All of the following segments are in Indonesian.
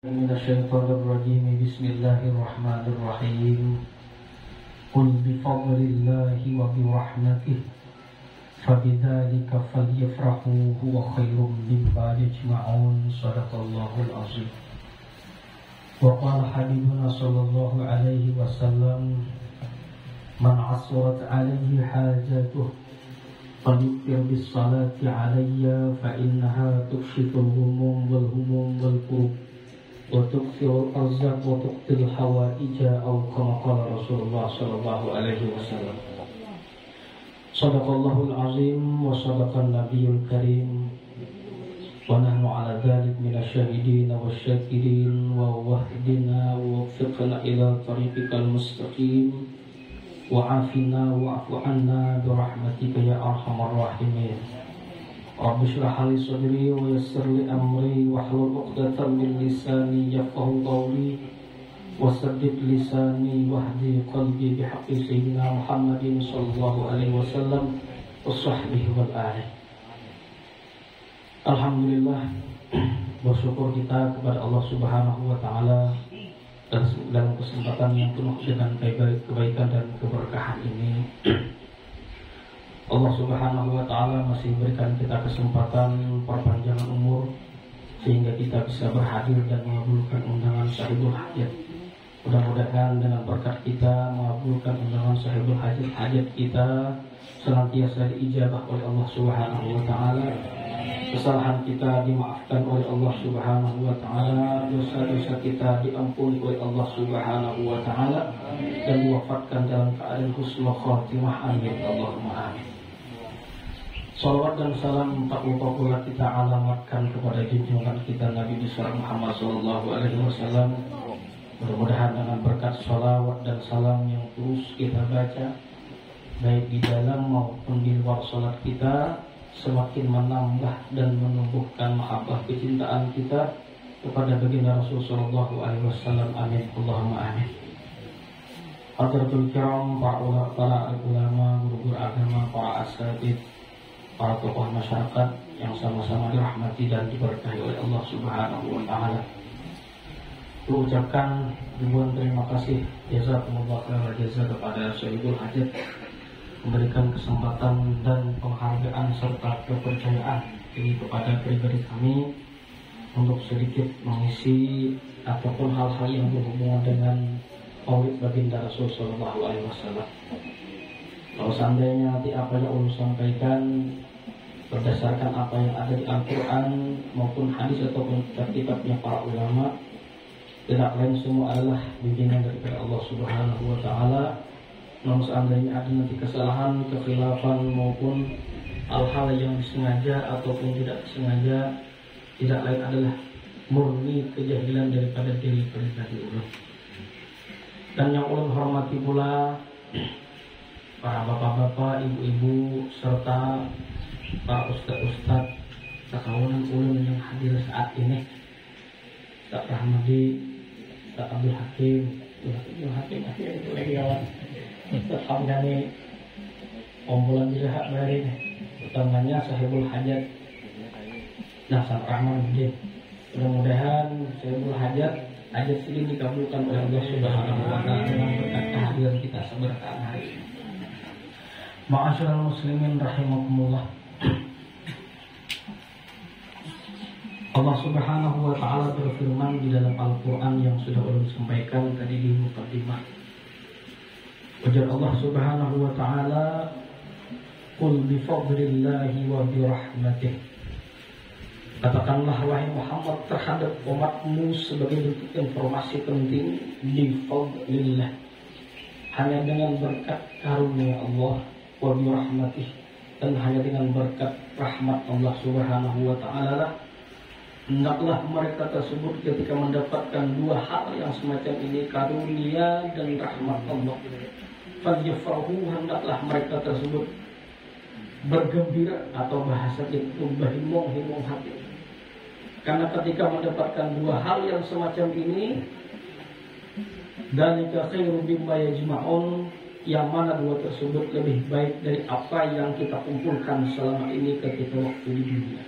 من الشيطان الرجيم بسم الله الرحمن الرحيم قل بفضل الله وبرحمته فبذلك فليفرحوا هو خير مما يجمعون صدق الله العظيم. وقال حبيبنا صلى الله عليه وسلم من عصرت عليه حاجته فليكثر بالصلاة علي فإنها تكشف الغموم والهموم والكروب وتكثر الأرزاق وتقضي الحوائج أو كما قال رسول الله صلى الله عليه وسلم. صدق الله العظيم وصدق النبي الكريم ونحن على ذلك من الشاهدين والشاكرين ووهدنا ووفقنا إلى طريقك المستقيم وعافنا واعف عنا برحمتك يا أرحم الراحمين. رب اشرح لي صدري ويسر لي أمري واحلل عقدة من لساني يفقهوا قولي وسدد لساني واهدي قلبي بحق سيدنا محمد صلى الله عليه وسلم وصحبه والآله. Alhamdulillah, bersyukur kita kepada Allah Subhanahu wa taala dalam kesempatan yang penuh dengan kebaikan dan keberkahan ini. Allah Subhanahu wa taala masih memberikan kita kesempatan perpanjangan umur sehingga kita bisa berhadir dan mengabulkan undangan sahibul hajat. Mudah-mudahan dengan berkat kita mengabulkan undangan sahibul hajat kita senantiasa diijabah oleh Allah Subhanahu wa taala. Kesalahan kita dimaafkan oleh Allah Subhanahu wa taala, dosa-dosa kita diampuni oleh Allah Subhanahu wa taala dan diwafatkan dalam keadaan husnul khatimah. Amin Allahumma amin. Salawat dan salam tak lupa pula kita alamatkan kepada junjungan kita Nabi besar Muhammad sallallahu alaihi wasallam. Mudah-mudahan dengan berkat salawat dan salam yang terus kita baca baik di dalam maupun di luar salat kita semakin menambah dan menumbuhkan mahabbah kecintaan kita kepada baginda Rasul sallallahu alaihi wasallam. Amin Allahumma amin. Hadratul kiram, para ulama, guru-guru agama, para asatidz, para tokoh masyarakat yang sama-sama dirahmati dan diberkahi oleh Allah Subhanahu wa taala. Mengucapkan ribuan terima kasih jazakumullah khairan jazaa kepada Sahibul Hajat memberikan kesempatan dan penghargaan serta kepercayaan ini kepada pribadi kami untuk sedikit mengisi ataupun hal-hal yang berhubungan dengan maulid baginda Rasul sallallahu alaihi wasallam. Kalau seandainya nanti apa yang ulun sampaikan berdasarkan apa yang ada di Al-Quran maupun hadis ataupun kitab-kitabnya para ulama, tidak lain semua adalah bimbingan daripada Allah Subhanahu wa taala. Namun seandainya ada nanti kesalahan, kekhilafan maupun hal-hal yang disengaja ataupun tidak disengaja, tidak lain adalah murni kejahilan daripada diri pribadi ulun. Dan yang ulun hormati pula para bapak-bapak, ibu-ibu, serta para ustaz-ustaz sekawanan ulun yang hadir saat ini, Ustaz Rahmadi, Ustaz Abdul Hakim, itu lagi kawan, Ustaz Hamdani, kumpulan jihad barin, utamanya sahibul hajat, nah Ustaz Rahman Bidin. Mudah-mudahan sahibul hajat segini dikabulkan oleh Allah Subhanahu wa taala dengan berkat kehadiran kita seberkah hari ini. Ma'asyiral muslimin rahimakumullah. Allah Subhanahu wa taala berfirman di dalam Al-Qur'an yang sudah ulun sampaikan tadi di mukadimah. Ujar Allah Subhanahu wa taala, "Qul bi fadlillahi wa bi rahmatih." Katakanlah wahai Muhammad terhadap umatmu sebagai bentuk informasi penting, bi fadlillah, hanya dengan berkat karunia Allah, wa bi rahmatih, dan hanya dengan berkat rahmat Allah Subhanahu wa taala hendaklah mereka tersebut ketika mendapatkan dua hal yang semacam ini, karunia dan rahmat Allah, falyafrahu, hendaklah mereka tersebut bergembira atau bahasa itu berhimung-himung hati. Karena ketika mendapatkan dua hal yang semacam ini, dzalika khairum mimma yajma'un, yang mana dua tersebut lebih baik dari apa yang kita kumpulkan selama ini ketika waktu di dunia.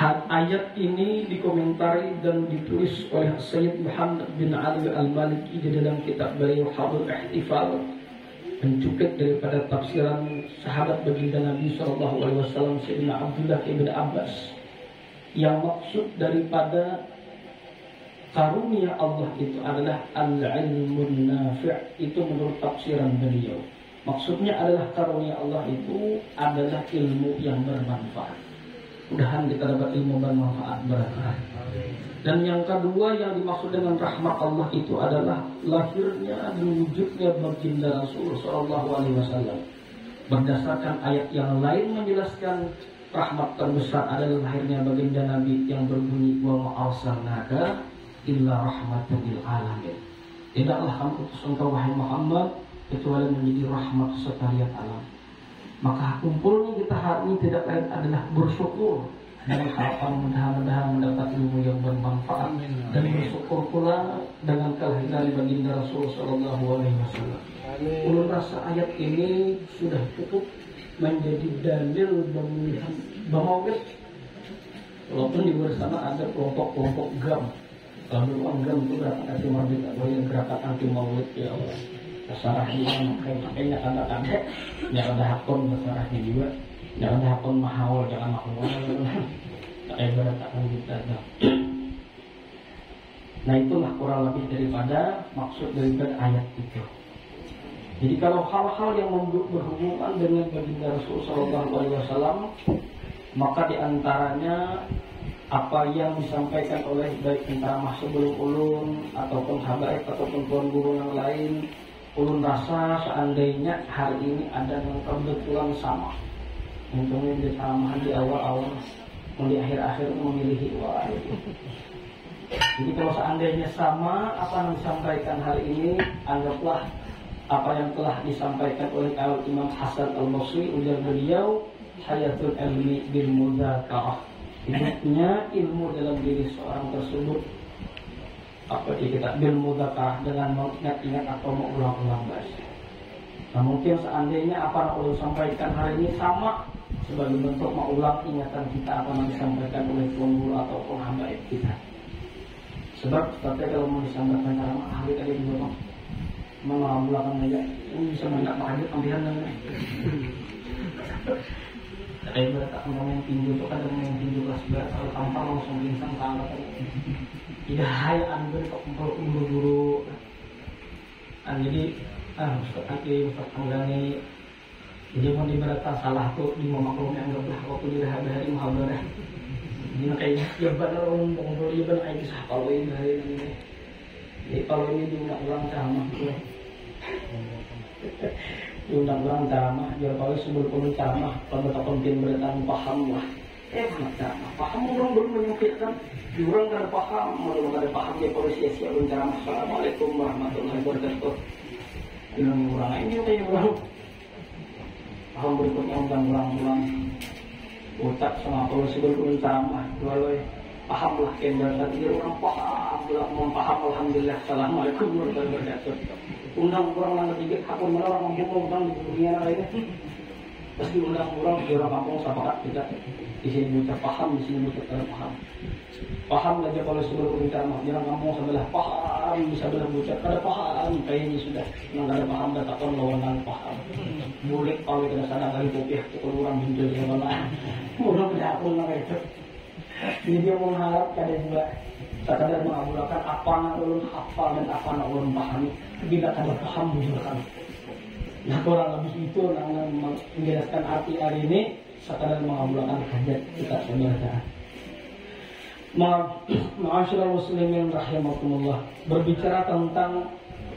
Ayat ini dikomentari dan ditulis oleh Sayyid Muhammad bin Ali al-Maliki di dalam kitab beliau Hadul Ihtifal, mencukit daripada tafsiran sahabat baginda Nabi SAW Sayyidina Abdullah ibn Abbas, yang maksud daripada karunia Allah itu adalah al-ilmun nafi'. Itu menurut tafsiran beliau, maksudnya adalah karunia Allah itu adalah ilmu yang bermanfaat. Mudah-mudahan kita dapat ilmu bermanfaat berkah. Dan yang kedua yang dimaksud dengan rahmat Allah itu adalah lahirnya dan wujudnya baginda Rasul SAW. Berdasarkan ayat yang lain menjelaskan rahmat terbesar adalah lahirnya baginda Nabi yang berbunyi wa ma arsalnaka illa rahmatan lil alamin. Tidaklah kami utus engkau wahai Muhammad kecuali menjadi rahmat sekalian alam. Maka kumpulnya kita hari ini tidak lain adalah bersyukur dengan harapan mudah-mudahan mendapat ilmu yang bermanfaat, dan bersyukur pula dengan kelahiran baginda Rasul Sallallahu Alaihi Wasallam. Ulun rasa ayat ini sudah cukup menjadi dalil pemilihan maulid. Walaupun di luar sana ada kelompok-kelompok GAM. Kalau dulu GAM itu gerakan anti maulid, atau yang gerakan anti maulid, ya Allah. Sarahnya makanya ada jangan ada hakun sarahnya juga, jangan ada hakun mahal, jangan mahal kayak beratakan kita. Nah itulah kurang lebih daripada maksud daripada ayat itu. Jadi kalau hal-hal yang berhubungan dengan baginda Rasul Sallallahu Alaihi Wasallam, maka diantaranya apa yang disampaikan oleh baik penceramah sebelum ulun ataupun habaib ataupun tuan guru yang lain, ulun rasa seandainya hari ini ada yang kebetulan sama, untungnya di ceramah di awal-awal, di akhir-akhir memilih wah itu. Jadi kalau seandainya sama apa yang disampaikan hari ini, anggaplah apa yang telah disampaikan oleh Imam Hasan al-Basri, ujar beliau hayatul ilmi bil mudzakarah, hidupnya ilmu dalam diri seorang tersebut apa kita bil mudzakarah, dengan mengingat-ingat atau mengulang-ulang bahasa. Nah mungkin seandainya apa yang ulun sampaikan hari ini sama sebagai bentuk mengulang ingatan kita apa yang disampaikan oleh tuan guru ataupun habaib kita. Sebab seperti kalau mau disampaikan ceramah ahli tadi juga bang, mengulang aja ini bisa mendak makanya ambilan namanya. Kayak berkata ngomong tinju itu kadang ngomong tinju kelas berat kalau tampar langsung pingsan tangga tadi. Tidak hanya ambil untuk kumpul guru-guru. Jadi Ustaz Aki, Ustaz Anggani, jadi mau diberatan salah tuh di memaklum yang gak belah waktu dirahadari muhabarah. Jadi kayak ya benar orang kumpul ya benar kayak kisah kalau ini hari ini. Jadi kalau ini diundang-ulang ceramah gitu. Diundang-ulang ceramah, biar kalau sebelum ceramah kalau tak penting beratan paham lah. Ceramah paham orang belum menyukitkan. Di orang kan paham, kalau ada paham dia polisi siap ceramah. Assalamualaikum warahmatullahi wabarakatuh. Ini orang ini kayak orang paham berikutnya ulang-ulang ucap sama polisi belum ceramah. Kalau paham lah kendal tadi orang paham, belum mempaham alhamdulillah. Assalamualaikum warahmatullahi wabarakatuh. Undang orang yang ketiga, aku malah orang ngomong undang di dunia lainnya. Pasti undang orang di orang kampung sahabat kita. Di sini kita paham, di sini kita tidak paham. Paham aja kalau sebelum ceramah, jangan kamu sebelah paham, bisa belah bucat, kada paham, kayaknya sudah, nang kada paham, dah takon lawan paham. Bulik kalau kita sana kali kopi, tukul orang bintu di mana, orang berjakul nang itu. Jadi dia mengharap kada juga, sekadar mengabulkan apa nak ulun hafal dan apa nak ulun pahami, bila kada paham bujukan. Nah kurang lebih itu nang menjelaskan arti hari ini, sekadar mengabulkan hajat kita sebenarnya. Ma'asyiral muslimin rahimakumullah, berbicara tentang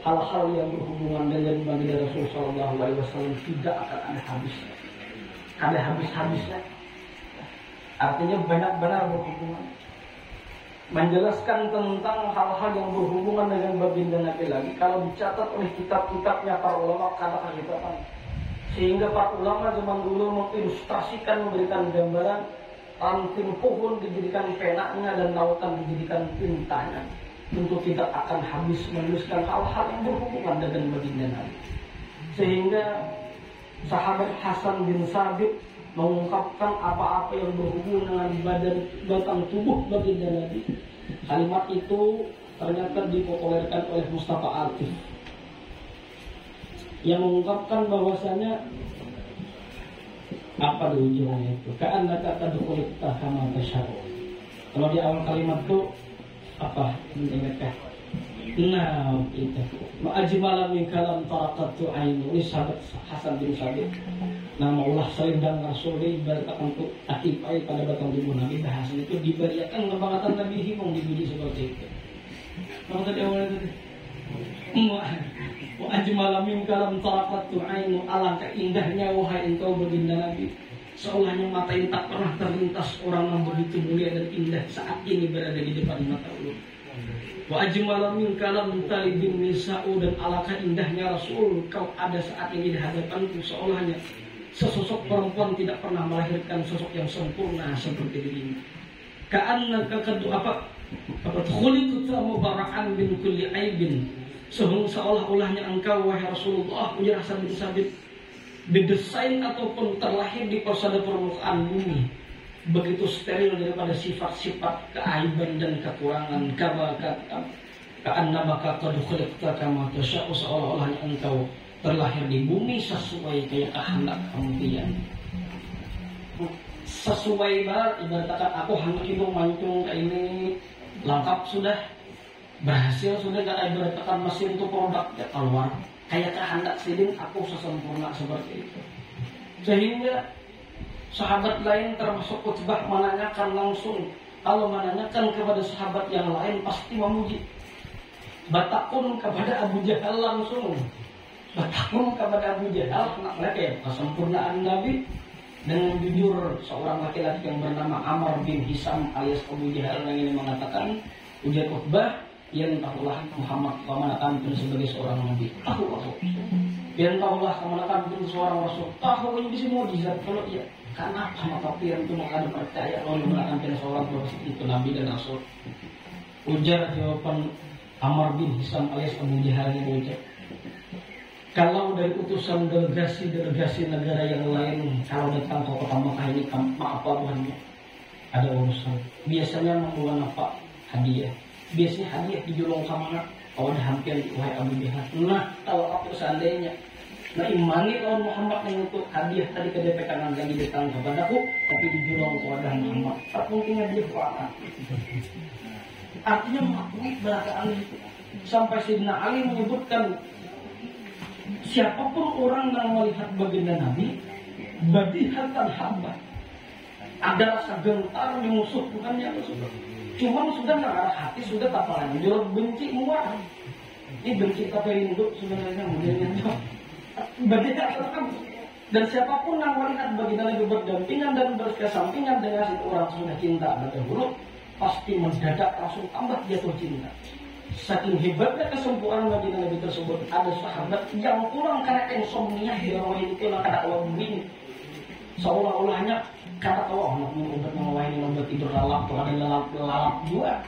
hal-hal yang berhubungan dengan baginda Rasul sallallahu alaihi wasallam tidak akan ada habisnya. Ada habis-habisnya. Artinya benar-benar berhubungan. Menjelaskan tentang hal-hal yang berhubungan dengan baginda Nabi lagi kalau dicatat oleh kitab-kitabnya para ulama kata-kata kita kan. Sehingga para ulama zaman dulu mengilustrasikan, memberikan gambaran ranting pohon dijadikan penaknya dan lautan dijadikan tintanya. Tentu tidak akan habis menuliskan hal-hal yang berhubungan dengan baginda Nabi. Sehingga sahabat Hasan bin Sabit mengungkapkan apa-apa yang berhubungan dengan batang tubuh baginda Nabi. Kalimat itu ternyata dipopulerkan oleh Mustafa Atif yang mengungkapkan bahwasanya apa di ujungnya itu ka'annaka tadkhulita kama tasya'u. Kalau di awal kalimat itu apa ingatkan? Nah itu ma'ajmala min kalam tarakatu ainu. Ini sahabat Hasan bin Sabit. Nama Allah selendang Rasul diibaratkan untuk akipai pada batang tubuh Nabi. Bahasa itu diberiakan kebangatan Nabi himung dipuji seperti itu. Kalau tadi awal itu wa ajmala min kalam tarakatu ainu. Alangkah indahnya wahai engkau baginda Nabi, seolahnya mata ini tak pernah terlintas orang yang begitu mulia dan indah saat ini berada di depan mata ulun. Wa ajmala min kalam talibin nisa'u. Dan alangkah indahnya Rasul kau ada saat ini di hadapanku, seolahnya sesosok perempuan tidak pernah melahirkan sosok yang sempurna seperti dirimu. Ka'annaka kadu apa khuliqta mubara'an min kulli aibin. Seolah-olahnya engkau wahai Rasulullah, ujar Hasan bin Sabit, didesain ataupun terlahir di persada permukaan bumi begitu steril daripada sifat-sifat keaiban dan kekurangan. Ka'annaka qad khuliqta kama tasya'u. Seolah-olahnya engkau terlahir di bumi sesuai kayak kehendak kemudian. Sesuai ibaratkan aku hendak itu mancung kayak ini lengkap sudah, berhasil sudah, gak ibaratkan mesin itu produknya keluar kayak kehendak sidin aku sesempurna seperti itu. Sehingga sahabat lain termasuk Utbah menanyakan langsung, kalau menanyakan kepada sahabat yang lain pasti memuji. Batakun kepada Abu Jahal langsung, batakun kepada Abu Jahal, anak mereka ya kesempurnaan Nabi. Dengan jujur seorang laki-laki yang bernama Amr bin Hisam alias Abu Jahal yang ini mengatakan, ujar Utbah, yang tahulah Muhammad kamanakan pun sebagai seorang nabi. Tahu. Yang tahulah kamanakan pun seorang rasul. Tahu ini bisa mujizat. Kalau iya, karena maka pian itu maka ada percaya kalau mengatakan pun seorang rasul itu nabi dan rasul. Ujar jawaban Amr bin Hisam alias Abu Jahal ini ujar, kalau dari utusan delegasi negara yang lain kalau datang ke kota Makkah ini, maaf Tuhannya, ada urusan. Biasanya membawa apa? Hadiah. Biasanya hadiah dijolong kemana? Kalau ada hampir wahai Abu Jahal. Nah, kalau aku seandainya imani lawan Muhammad yang untuk hadiah tadi ke DP kanan lagi datang kepadaku, tapi dijolong kepada Muhammad. Tak mungkinnya dia kuat. Artinya makhluk belakangan itu. Sampai Sayyidina Ali menyebutkan, siapapun orang yang melihat baginda Nabi, badihatan hamba, ada rasa gentar di musuh, bukannya musuh. Cuman sudah mengarah hati, sudah tak lanjut benci muat. Ini benci tapi induk sebenarnya modelnya itu. Badihatan hamba. Dan siapapun yang melihat baginda Nabi berdampingan dan berkesampingan dengan si orang sudah cinta berdahulu, pasti mendadak langsung tambah jatuh cinta. Saking hebatnya kesempurnaan baginda Nabi tersebut, ada sahabat yang pulang karena insomnia heroin itu kata Allah begini, seolah-olahnya kata Allah nak minum obat mengawai obat tidur lalap, tuh ada lalap juga.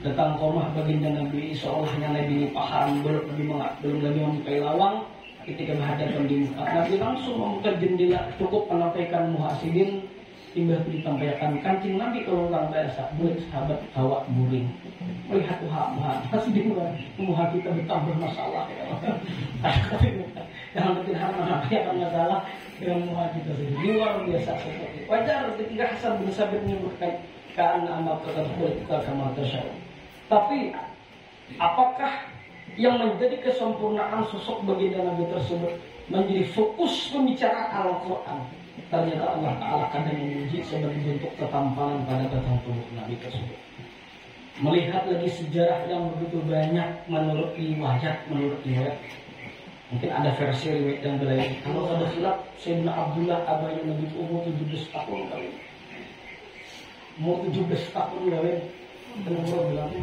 Datang ke rumah baginda Nabi, seolahnya Nabi ini paham belum lagi membukai lawang. Ketika berhadapan di muka Nabi langsung membuka jendela, cukup menyampaikan muhasidin, timbal ditampilkan kancing Nabi kalau orang biasa boleh sahabat bawa buring melihat muha masih di luar muha kita bertambah masalah yang lebih akan masalah dengan muha kita sendiri luar biasa seperti wajar ketika Hasan bin Sabit menyebutkan karena amal kita kama tasya'u. Tapi apakah yang menjadi kesempurnaan sosok baginda Nabi tersebut menjadi fokus pembicaraan Al-Quran? Ternyata Allah Ta'ala kadang memuji sebagai bentuk ketampanan pada batang tubuh Nabi tersebut. Melihat lagi sejarah yang begitu banyak menurut riwayat, mungkin ada versi riwayat yang lain. Kalau ada khilaf, Sayyidina Abdullah abahnya Nabi umur 17 tahun kali. Umur 17 tahun kali. Dan umur berapa?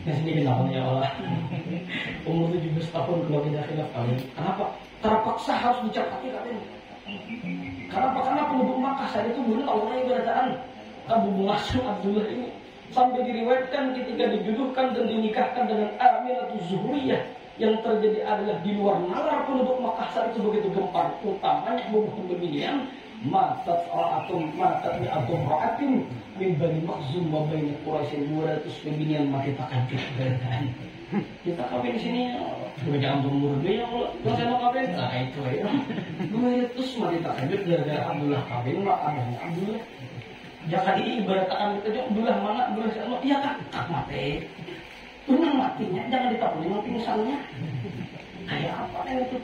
Yang sini kenapa ya Allah? Umur 17 tahun kalau tidak khilaf kali. Kenapa? Terpaksa harus dicapati katanya. Karena penduduk Makkah saat itu dulu tahu ibaratkan Abu Muhammad Abdullah ini sampai diriwayatkan ketika dijodohkan dan dinikahkan dengan Aminah Zuhriyah, yang terjadi adalah di luar nalar penduduk Makkah saat itu begitu gempar, utamanya bubuh beginian matat mi'atum ra'atin min Bani Makhzum wa Bani Quraisy, 200 beginian mati takabur. Kita kawin di sini jangan umur dia yang saya kawin nah itu ya 200 mati takabur gara-gara Abdullah kawin mak abahnya Abdullah. Jangan diibaratkan itu Abdullah mana Abdullah siapa iya kan mati. Benar matinya jangan ditakutin mati misalnya. Kayak apa itu?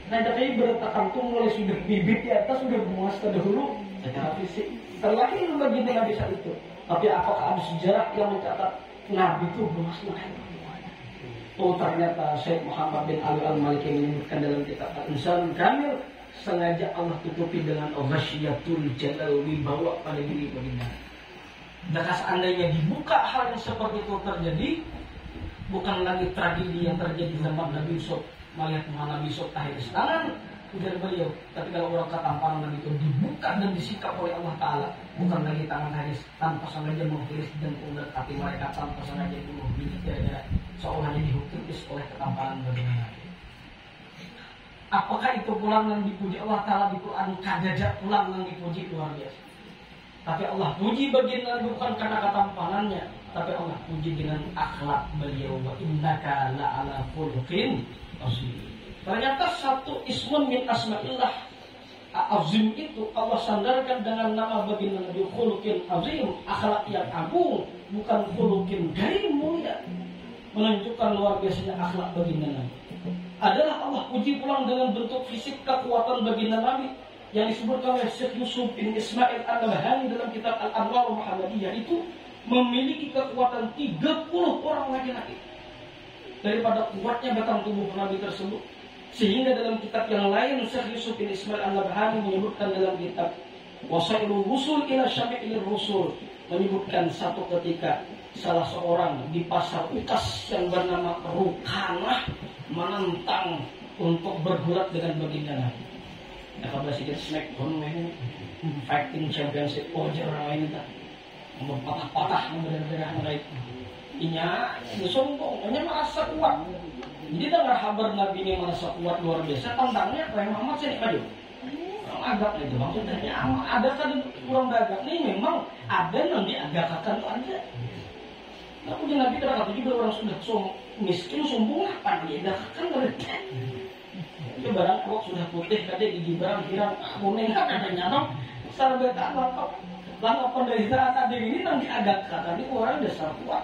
Nah tapi bertahan tuh mulai sudah bibit di atas sudah muas terdahulu secara fisik terlahir begitu Nabi saat itu. Tapi apakah ada sejarah yang mencatat Nabi itu muas naik? Oh ternyata Syekh Muhammad bin Ali Al-Maliki menyebutkan dalam kitab Al-Insan Kamil, sengaja Allah tutupi dengan ghasyiatul jalal, wibawa pada diri baginda. Jika seandainya dibuka hal yang seperti itu terjadi, bukan lagi tragedi yang terjadi zaman Nabi Yusuf, melihat Nabi Yusuf tahir tangan ujar beliau, tapi kalau orang ketampanan Nabi itu dibuka dan disikap oleh Allah Ta'ala, bukan lagi tangan Haris tanpa sengaja menghiris dan ular hati mereka tanpa sengaja dibunuh gara-gara seolah dihukis oleh ketampanan baginda. Apakah itu pulang yang dipuji Allah Ta'ala di Quran? Kadada pulang yang dipuji luar biasa. Tapi Allah puji baginda bukan karena ketampanannya, tapi Allah puji dengan akhlak beliau. Wa innaka la'ala khuluqin azim. Ternyata satu ismun min asma'illah azim itu Allah sandarkan dengan nama baginda Nabi khuluqin azim, akhlak yang agung, bukan khuluqin karim mulia. Menunjukkan luar biasanya akhlak baginda Nabi. Adalah Allah puji pulang dengan bentuk fisik kekuatan baginda Nabi yang disebutkan oleh Syekh Yusuf bin Ismail An-Nabhani dalam kitab Al-Anwar Muhammadiyah itu memiliki kekuatan 30 orang laki-laki daripada kuatnya batang tubuh Nabi tersebut. Sehingga dalam kitab yang lain Syekh Yusuf bin Ismail An-Nabhani menyebutkan dalam kitab Wasailul Rusul ila Syafi'il Rusul, menyebutkan satu ketika salah seorang di pasar Ukas yang bernama Rukanah menentang untuk bergulat dengan baginda Nabi. Nah, kalau sedikit smackdown ini fighting championship ojer ini tak patah-patah benar-benar mereka. Inya sombong, hanya merasa kuat. Jadi dengar kabar Nabi ini merasa kuat luar biasa, tantangnya Rai Muhammad sini maju. Orang agak itu maksudnya ada kan kurang agak ini memang ada yang diagakkan tuh ada. Tapi Nabi terkata juga orang sudah miskin sombong apa diagakkan mereka. Itu barang kok sudah putih tadi gigi barang hirang kuning ada nyarap sarbetan langkah penderitaan tadi ini nanti agak tadi orang dasar kuat.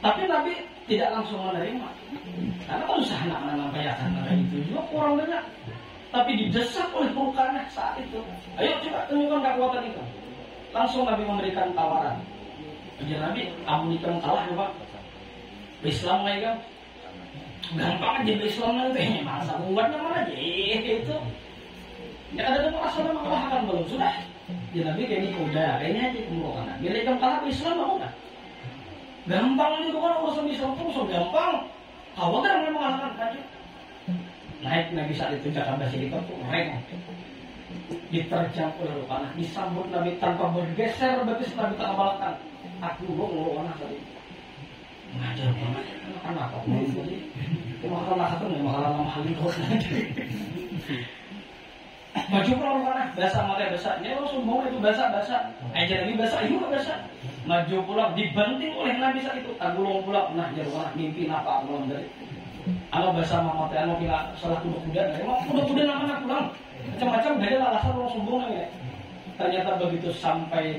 Tapi Nabi tidak langsung menerima karena kan usaha anak-anak membayarkan itu juga kurang banyak. Tapi didesak oleh Rukanah saat itu. Ayo coba tunjukkan kekuatan itu. Langsung Nabi memberikan tawaran. Jadi Nabi, kamu nikah kalah ya Pak. Islam lagi kan. Gampang aja Islam nanti. Masa buatnya mana aja itu. Ya ada masalah mengalahkan belum sudah. Jadi Nabi kayaknya udah kayaknya aja kemurungan. Bila ikam kalah Islam mau nggak? Gampang itu kan urusan Islam itu gampang. Khawatir memang mengalahkan aja. Naik Nabi saat itu Jakarta Basilikat tuh mereka diterjang oleh Rukanah, disambut Nabi tanpa bergeser, berarti Nabi tak amalkan. Aku ngomong tadi ngajar banget kan apa tadi makan makan mahal itu maju pulang Rukanah bahasa mata bahasa ini langsung mau itu bahasa ajar Nabi bahasa itu bahasa maju pulang dibanting oleh Nabi saat itu tanggung pulang nah Rukanah mimpi apa pulang dari kalau bahasa mama teh anu kira salah kuda-kuda emang kuda-kuda namanya pulang macam-macam gaya alasan orang sombong ya. Ternyata begitu sampai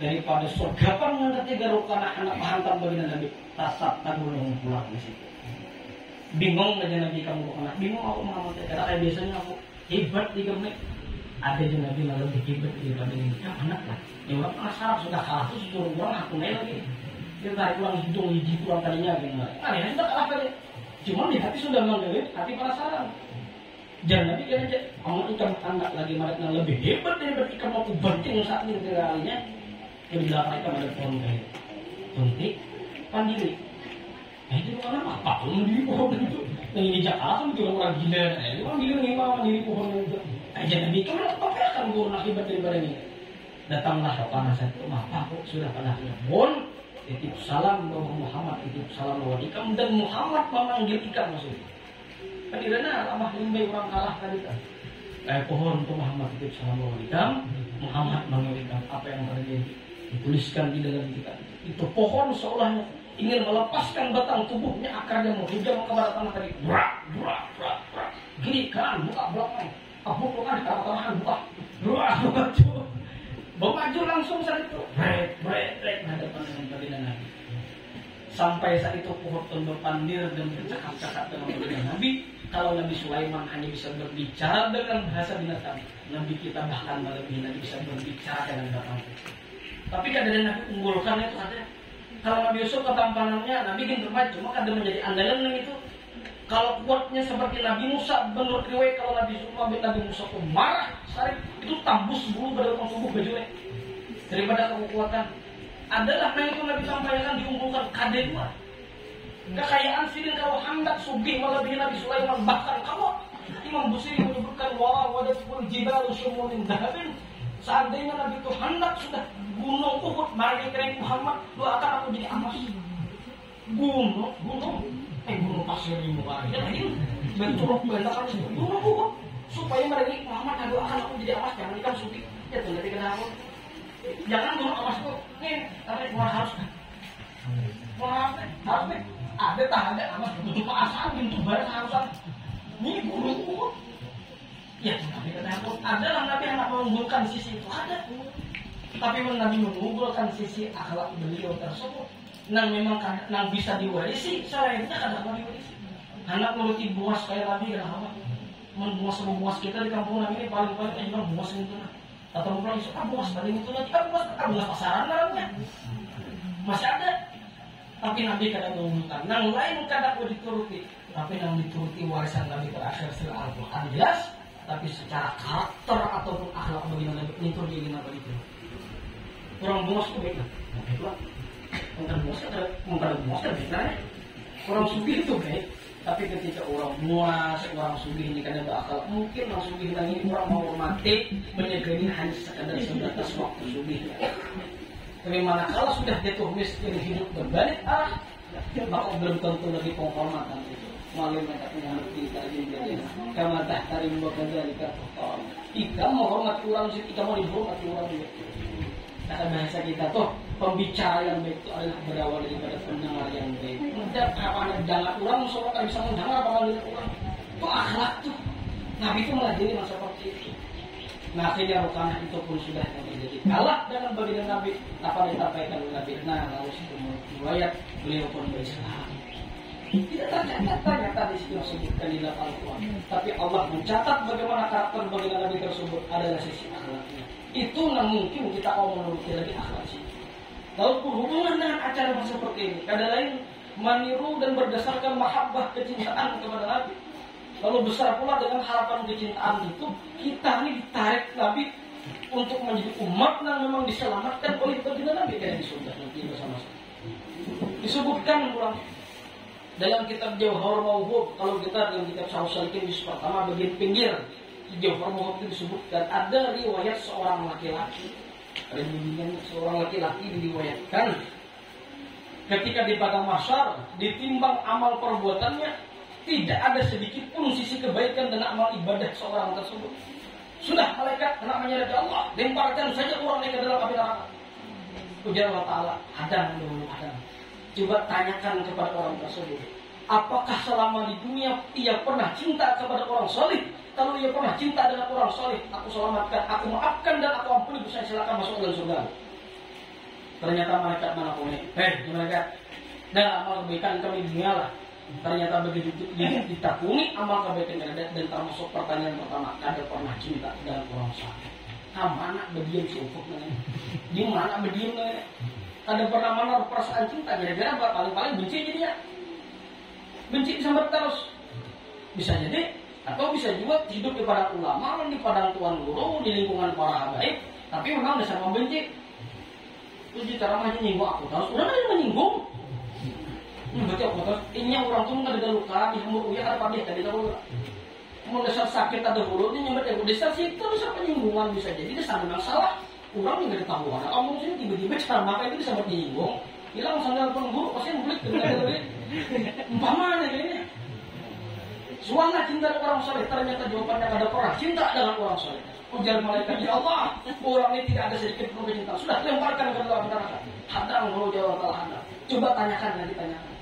daripada surga yang ketiga Rukanah anak hantam baginda Nabi tasap tanggung pulang di situ. Bingung aja Nabi kamu Rukanah bingung aku Muhammad karena kayak biasanya aku hebat di kemek ada aja Nabi malah lebih hebat daripada ini ya anak lah ya orang penasaran sudah kalah tuh suruh orang aku naik lagi kita tarik pulang hidung hiji pulang tadinya gimana aneh sudah kalah aja. Cuma di hati sudah mengelit, hati penasaran. Jangan Nabi kira aja, kamu ikan anak lagi mereka yang lebih hebat daripada ikan mau banting saat ini kalinya. Yang di belakang ikan ada pohon kayu, tuntik, pandiri. Nah itu karena apa? Kalau mendiri pohon itu, yang ini Jakarta itu orang gila. Itu orang gila nih mah mendiri pohon itu. Aja Nabi itu apa akan gurun akibat daripada ini. Datanglah Rukanah satu, apa kok sudah pada pohon. titip salam bahwa Muhammad titip salam bahwa ikam dan Muhammad memanggil ikam maksudnya. Kan irana lamah limbai orang kalah tadi kan. Pohon tuh Muhammad titip salam bahwa ikam, Muhammad manggil ikam. Apa yang terjadi? Dituliskan di dalam kitab. Itu pohon seolah ingin melepaskan batang tubuhnya, akarnya menghujam ke barat tanah tadi. Brak, brak, brak, brak. Kiri kanan buka belakang. Abuk kan ke tengah buka. Brak, maju. Maju langsung saat itu. Brek hadapan dengan baginda Nabi. Sampai saat itu pohon pun berpandir dan bercakap-cakap dengan baginda Nabi. Kalau Nabi Sulaiman hanya bisa berbicara dengan bahasa binatang, Nabi kita bahkan melebihi Nabi bisa berbicara dengan batang. Tapi kadang Nabi unggulkan itu ada. Kalau Nabi Yusuf ketampanannya, Nabi ingin bermaju, maka ada menjadi andalan itu. Kalau kuatnya seperti Nabi Musa, menurut riwayat kalau Nabi Musa itu marah, itu tambus bulu pada tubuh bajunya. Daripada kekuatan, adalah yang itu Nabi sampaikan diunggulkan KD2. Kekayaan sidin kalau hendak sugih melebihi Nabi Sulaiman, bahkan kalau Imam Busiri menyebutkan wadatul jibalu syumunin dahabin. Seandainya Nabi itu hendak sudah gunung Uhud mari kering Muhammad, lu akan aku jadi emas. Gunung pasir di muka ya ini benturuk berantakan gunung Uhud supaya mereka Muhammad aku akan aku jadi emas, jangan ikan suki ya tuh nanti kena aku jangan gunung emas itu nih tapi harus ada ada emas tutup asal pintu barang harusan ini gunung Uhud. Ya, tapi kata aku, adalah Nabi yang mengunggulkan sisi itu ada. Tapi Nabi mengunggulkan sisi akhlak beliau tersebut. Nang memang nang bisa diwarisi, selainnya kadang mau diwarisi. Anak menuruti buas kayak Nabi kenapa? Membuas kita di kampung Nabi ini paling-paling kan juga buas itu. Atau mungkin isu buas paling itu lagi buas pasaran namanya. Masih ada. Tapi Nabi kadang mengunggulkan. Nang lain kadang mau dituruti. Tapi nang dituruti warisan Nabi terakhir setelah Al-Quran jelas. Tapi secara karakter ataupun akhlak bagaimana itu dia apa itu orang buas itu beda bukan buas kan beda ya orang sugih itu baik tapi ketika orang buas orang sugih ini kadang berakal mungkin orang sugih ini orang mau mati menyegani hanya sekadar sebatas waktu sugih tapi manakala sudah jatuh miskin hidup berbalik arah maka belum tentu lagi penghormatan itu malu mereka mengerti tadi jadi karena dah dari membaca dari kata kita menghormati orang sih kita mau dihormati orang juga kata bahasa kita tuh pembicara yang baik itu adalah berawal daripada pendengar yang baik dan apa dengar orang sobat tak bisa mendengar apa dengar orang itu akhlak tuh Nabi itu melajari masa seperti itu nah akhirnya rukana itu pun sudah terjadi kalah dengan baginda Nabi apa yang disampaikan oleh Nabi nah lalu sebelum riwayat beliau pun beristirahat. Tidak ternyata di situ disebutkan di dalam Al-Quran. Tapi Allah mencatat bagaimana karakter baginda Nabi tersebut adalah sisi akhlaknya. Itu nggak mungkin kita mau menuruti lagi akhlak sih. Lalu berhubungan dengan acara seperti ini, kadang lain meniru dan berdasarkan mahabbah kecintaan kepada Nabi. Lalu besar pula dengan harapan kecintaan itu kita ini ditarik Nabi untuk menjadi umat yang memang diselamatkan oleh baginda Nabi dari surga nanti bersama-sama. Disebutkan ulang. Dalam kitab Jauhar Mauhub, kalau kita dalam kitab Sahih Salikin di pertama bagian pinggir Jauhar Mauhub itu disebutkan ada riwayat seorang laki-laki. Ada bimbingan seorang laki-laki diriwayatkan ketika di padang mahsyar ditimbang amal perbuatannya tidak ada sedikit pun sisi kebaikan dan amal ibadah seorang tersebut. Sudah malaikat namanya dari Allah lemparkan saja orang mereka dalam api neraka. Ujar Allah Ta'ala, hadang dulu hadang. Coba tanyakan kepada orang tersebut, apakah selama di dunia ia pernah cinta kepada orang soleh? Kalau ia pernah cinta dengan orang soleh, aku selamatkan, aku maafkan dan aku ampuni, saya silakan masuk dalam surga. Ternyata malaikat mana pun malaikat, dan amal kebaikan kami di dunia lah. Ternyata begitu ditakuni amal kebaikan dan termasuk pertanyaan pertama, ada pernah cinta dengan orang soleh? Mana berdiam seufuk di mana berdiam ada pernah menaruh perasaan cinta gara-gara paling-paling benci jadinya benci sampai terus bisa jadi atau bisa juga hidup di padang ulama di padang tuan guru di lingkungan para habaib tapi memang dasar membenci itu cara macam nyinggung aku terus udah kan menyinggung berarti aku terus ini orang tuh nggak ada luka di hamur uya ada padeh tadi tahu mau dasar sakit ada hulu ini nyampe aku dasar situ dasar penyinggungan bisa jadi dasar memang salah orang yang nggak tahu ada kamu sini tiba-tiba cara makan itu bisa menyinggung hilang sandal pengguru pasti ngulik dengan duit. Umpamanya kayaknya. Suara cinta dengan orang soleh, ternyata jawabannya ada pernah cinta dengan orang soleh. Ujar malaikat, ya Allah, orang ini tidak ada sedikit pun cinta. Sudah lemparkan ke dalam neraka. Hadang kalau jawab Allah hadang. Coba tanyakan lagi, tanyakan.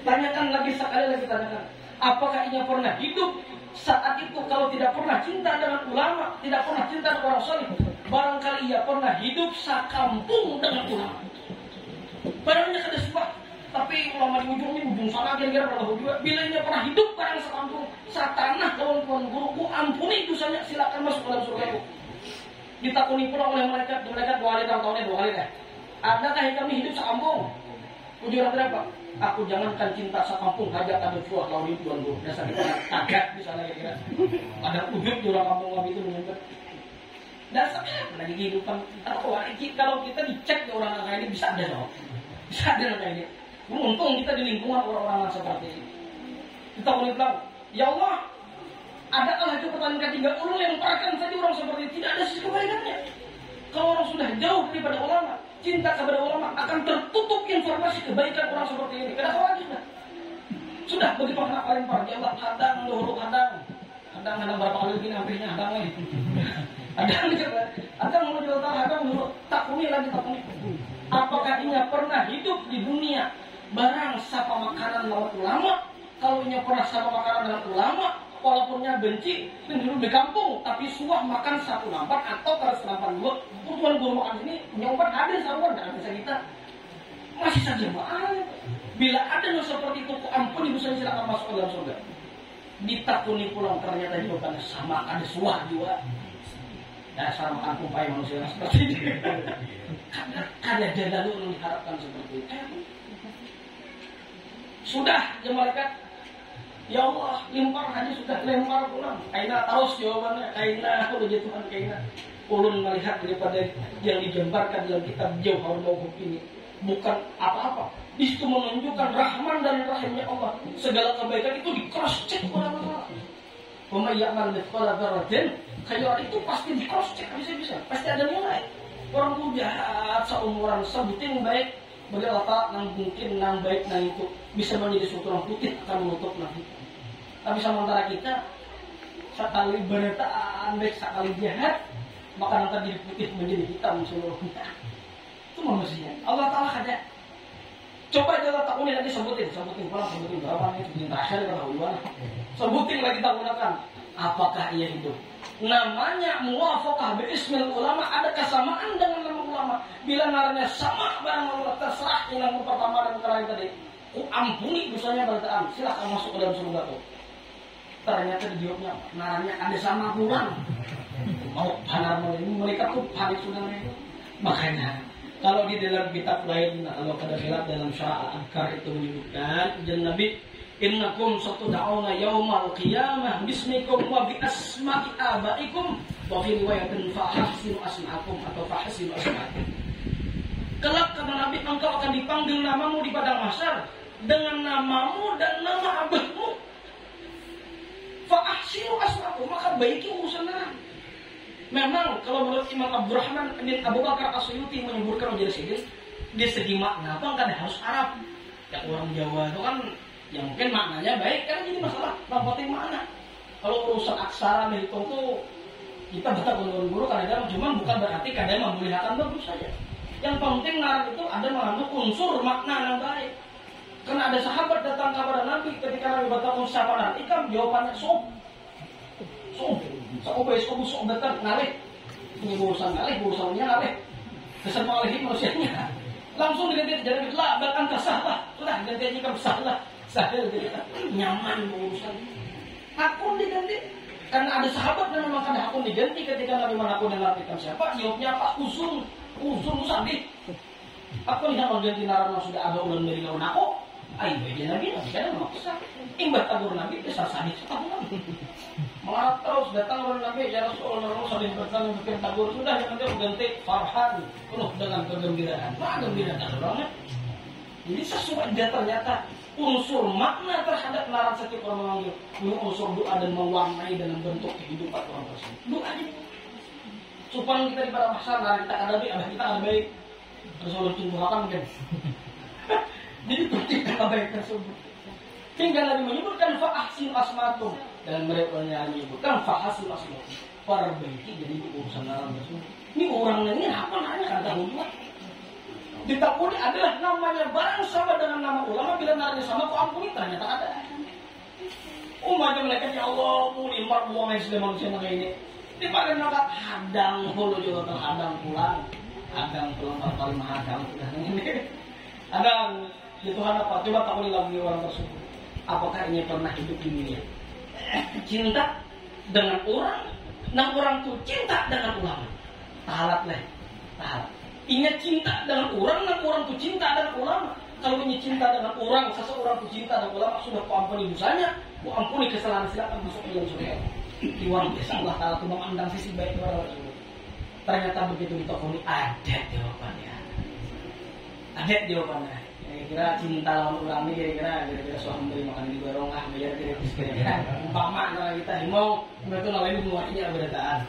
Tanyakan lagi sekali lagi tanyakan. Apakah ia pernah hidup saat itu kalau tidak pernah cinta dengan ulama, tidak pernah cinta dengan orang soleh? Barangkali ia pernah hidup sakampung dengan ulama. Barangnya kada sebab. Tapi ulama di ujung sana kira-kira berapa juga. Bila ia pernah hidup barang sekampung, satanah kawan-kawan guruku, ampuni dosanya, silakan masuk dalam surga. Ditakuni pula oleh mereka 2 kali tahunnya 2 kali dah. Adakah yang kami hidup sekampung? Ujuran berapa? Aku jangankan cinta sekampung, hajat ada buah kalau di tuan guru. Dasar kita agak di sana kira-kira. Ada ujung di orang kampung kami itu menyebut. Dasarnya lagi kehidupan. Kalau kita dicek di orang kayak ini bisa ada loh. Bisa ada kayak ini. Untung kita di lingkungan orang-orang seperti ini. Kita boleh bilang, ya Allah, adakah itu pertanyaan ketiga ulul yang memperakan saja orang seperti ini? Tidak ada sisi kebaikannya. Kalau orang sudah jauh daripada ulama, cinta kepada ulama, akan tertutup informasi kebaikan orang seperti ini. Kenapa lagi? Sudah begitu anak paling parah, ya Allah, hadang berapa kali begini, hampirnya hadang lagi. Hadang mau jual tanah, hadang dulu, takuni. Apakah ia pernah hidup di dunia barang sapa makanan lawan ulama? Kalau ia pernah sapa makanan dengan ulama, walaupun ia benci penduduk di kampung, tapi suah makan satu lampat atau kalau senampan dua, tuan guru makan sini nyompat ada saruan dan bisa kita masih saja mahal. Bila ada yang seperti itu, ampun ibu saya silakan masuk ke dalam surga. Ditakuni pulang ternyata jawabannya sama, ada suah juga. Dasar makan kumpai manusia seperti ini. Karena dia lalu mengharapkan seperti itu. Sudah, ya malaikat. Ya Allah, limpar haji sudah lempar pulang. Kaina terus jawabannya. Kaina, kalau jatuhan kaina. Ulun melihat daripada yang dijembarkan dalam kitab Jauh Al-Mawquf ini. Bukan apa-apa. Di situ menunjukkan rahman dan rahimnya Allah. Segala kebaikan itu di cross check oleh Allah. Pemayaman mithqala dzarratin, khairan itu pasti di cross check bisa-bisa. Pasti ada nilai. Orang tuh jahat seumuran sebutin baik bagi Allah nang mungkin nang baik nang itu bisa menjadi suatu orang putih akan menutup nanti. Tapi sementara kita sekali berataan baik sekali jahat maka nanti jadi putih menjadi hitam seluruhnya. Itu manusia. Allah Taala ada. Coba aja tak unik nanti sebutin berapa nih sebutin terakhir kalau duluan. Sebutin lagi tak gunakan. Apakah ia hidup? Namanya muwafaqah bi'ismil ulama, ada kesamaan dengan nama ulama. Bila naranya sama barang Allah terserah yang pertama dan terakhir tadi. Ampuni dosanya beritaan. Silakan masuk ke dalam surga tuh. Ternyata dijawabnya naranya ada sama kurang. Mau panar mereka tuh panik sudah itu. Makanya kalau di dalam kitab lain kalau kada silap dalam Syarah Al-Adkar itu menyebutkan dan Nabi innakum satud'auna yaumal qiyamah bismikum wa bi asma'i abaikum wa fi riwayatin fahsinu asma'akum atau fahsinu asma'akum. Kelak kata Nabi engkau akan dipanggil namamu di padang mahsyar dengan namamu dan nama abahmu. Fahsinu asma'akum, maka baiki urusannya. Memang kalau menurut Imam Abdurrahman bin Abu Bakar As-Suyuti menyebutkan menjadi sedih di segi makna kan harus Arab. Ya orang Jawa itu kan yang mungkin maknanya baik kan jadi masalah penting makna. Kalau urusan aksara menghitung tuh kita betah guru kadang cuma bukan berarti kadang membolehkan bagus saja. Yang penting ngarang itu ada mengandung unsur makna yang baik. Karena ada sahabat datang kepada Nabi ketika Nabi bertanya siapa nanti kan jawabannya sok. Sok betul ngalih. Ini urusannya ngalih. Kesan mengalih manusianya. Langsung diganti jadi lah bahkan tersalah. Sudah ganti aja kamu salah. Sadar dia nyaman urusan. Akun diganti. Karena ada sahabat yang memang ada akun diganti ketika Nabi menakun yang artikan siapa? Jawabnya apa? Uzun sadih. Akun yang ganti narana sudah ada ulang dari lawan aku. Ayo dia Nabi kan maksa. Imbah tabur Nabi besar sadih setahun. Malah terus datang oleh Nabi ya Rasulullah saling bertanya bikin tabur sudah yang nanti ganti farhan penuh dengan kegembiraan. Gembiraan banget. Jadi sesuai dia ternyata unsur makna terhadap larangan setiap orang memanggil unsur doa dan mewarnai dalam bentuk kehidupan orang tersebut. Doa ini supaya kita di pada masa kita ada baik, kita ada baik. Terus ulun tumbuhakan kan. Jadi ketika kebaikan tersebut. Hingga Nabi menyebutkan fa'ahsin asmatum. Dan mereka menyebutkan fa'ahsin asmatum. Perbaiki jadi urusan dalam tersebut. Ini orangnya ini apa namanya kata ulama? Ditakuni adalah namanya barang sama dengan nama ulama. Bila namanya sama kok ampuni ternyata ada. Umatnya mereka ya Allah muni mar buang yang sudah manusia yang ini. Dipakai mereka hadang hulu juga terhadang pulang. Hadang pulang paling mahadang. Hadang di Tuhan apa? Coba takuni lagi orang tersebut. Apakah ini pernah hidup di dunia? Cinta dengan orang, nah orang tuh cinta dengan ulama. Tahalat lah, tahalat. Ingat cinta dengan orang, nah orang tuh cinta dengan ulama. Kalau ini cinta dengan orang, seseorang tuh cinta dengan ulama, sudah ku ampuni dosanya, ku ampuni kesalahan, silakan masuk ke dalam surga. Luar biasa Allah Taala tuh memandang sisi baik orang tersebut. Ternyata begitu ditakuni ada jawabannya. Ada jawabannya. Kira-kira cinta lawan orang ini kira-kira suami memberi makan di gorong ah biar kira-kira umpama kalau kita mau itu lain muatnya berataan.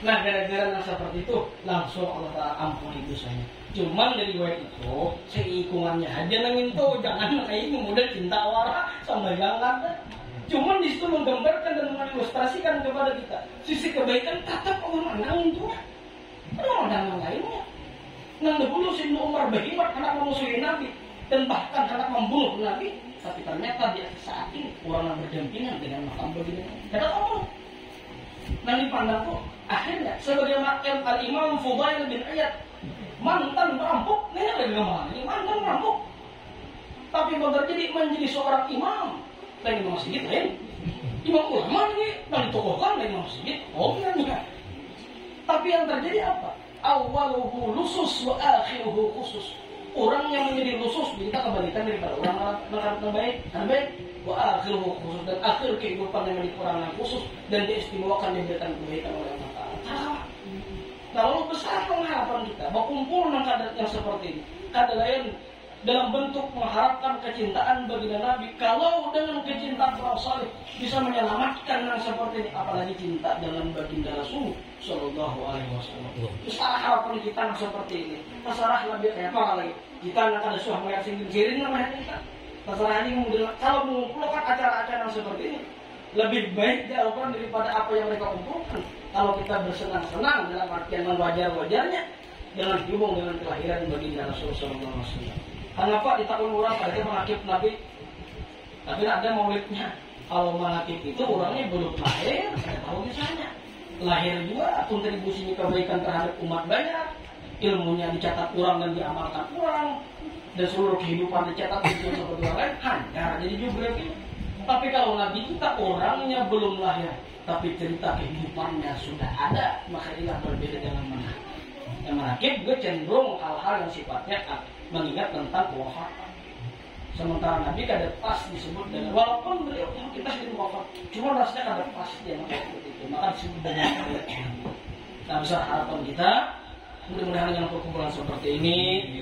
Nah gara-gara yang seperti itu langsung Allah Taala ampuni dosanya. Cuman dari wayat itu seikungannya aja nangin tuh jangan kayak ini model cinta wara sama jangan. Cuman di situ menggambarkan dan mengilustrasikan kepada kita sisi kebaikan tetap Allah mandangin tuh. Allah mandang lainnya. Nang dahulu si Umar berhebat anak memusuhi Nabi dan bahkan anak membunuh Nabi, tapi ternyata di saat ini orang yang berdampingan dengan makam begini. Kata Allah. Nang dipandang kok akhirnya sebagai makam Al-Imam Fudail bin Iyad mantan perampok, ini ada gambaran ini mantan perampok. Tapi bekerja menjadi seorang imam lain imam masjid lain. Imam ulama ini yang ditokohkan lain imam masjid. Oh iya nih. Tapi yang terjadi apa? Awaluhu lusus wa akhiruhu khusus. Orang yang menjadi lusus kita kembalikan daripada orang yang baik wa akhiruhu khusus dan akhir kehidupan yang menjadi orang yang khusus dan diistimewakan diberikan kebaikan oleh Allah Taala. Lalu besar pengharapan kita berkumpul dengan kadar yang seperti ini. Kadar lain dalam bentuk mengharapkan kecintaan baginda Nabi. Kalau dengan kecintaan para salih bisa menyelamatkan yang seperti ini, apalagi cinta dalam baginda Rasul Sallallahu Alaihi Wasallam. Besar harapan kita yang seperti ini. Masalah lebih apa lagi? Kita nak ada suah melihat singkirin namanya kita. Masalah ini kalau mengumpulkan acara-acara yang seperti ini lebih baik jawaban daripada apa yang mereka kumpulkan. Kalau kita bersenang-senang dalam artian wajar-wajarnya dengan hubung dengan kelahiran baginda Rasul Sallallahu Alaihi Wasallam. Kenapa di tahun orang pada mengakib Nabi? Tapi ada maulidnya. Kalau mengakib itu orangnya belum lahir, saya tahu misalnya. Lahir juga, kontribusinya kebaikan terhadap umat banyak. Ilmunya dicatat kurang dan diamalkan kurang. Dan seluruh kehidupan dicatat itu seperti orang lain. Hanya jadi juga gitu. Tapi kalau Nabi kita orangnya belum lahir, tapi cerita kehidupannya sudah ada, maka inilah berbeda dengan menakib. Yang menakib juga cenderung hal-hal yang sifatnya mengingat tentang kewafatan. Sementara Nabi kada pas disebut dengan walaupun beliau kita sedang wafat, cuma rasanya kada pas dia seperti itu. Maka disebut dengan nah besar harapan kita mudah-mudahan dengan perkumpulan seperti ini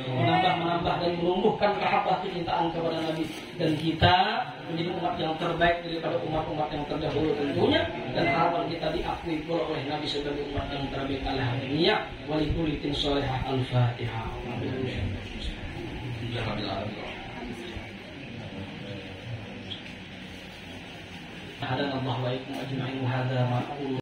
menambah dan menumbuhkan mahabbah kecintaan kepada Nabi dan kita menjadi umat yang terbaik daripada umat-umat yang terdahulu tentunya dan harapan kita diakui pula oleh Nabi sebagai umat yang terbaik ala dunia walikulitin solehah al-fatihah. Hadana Allah wa ikum ajma'in hadza ma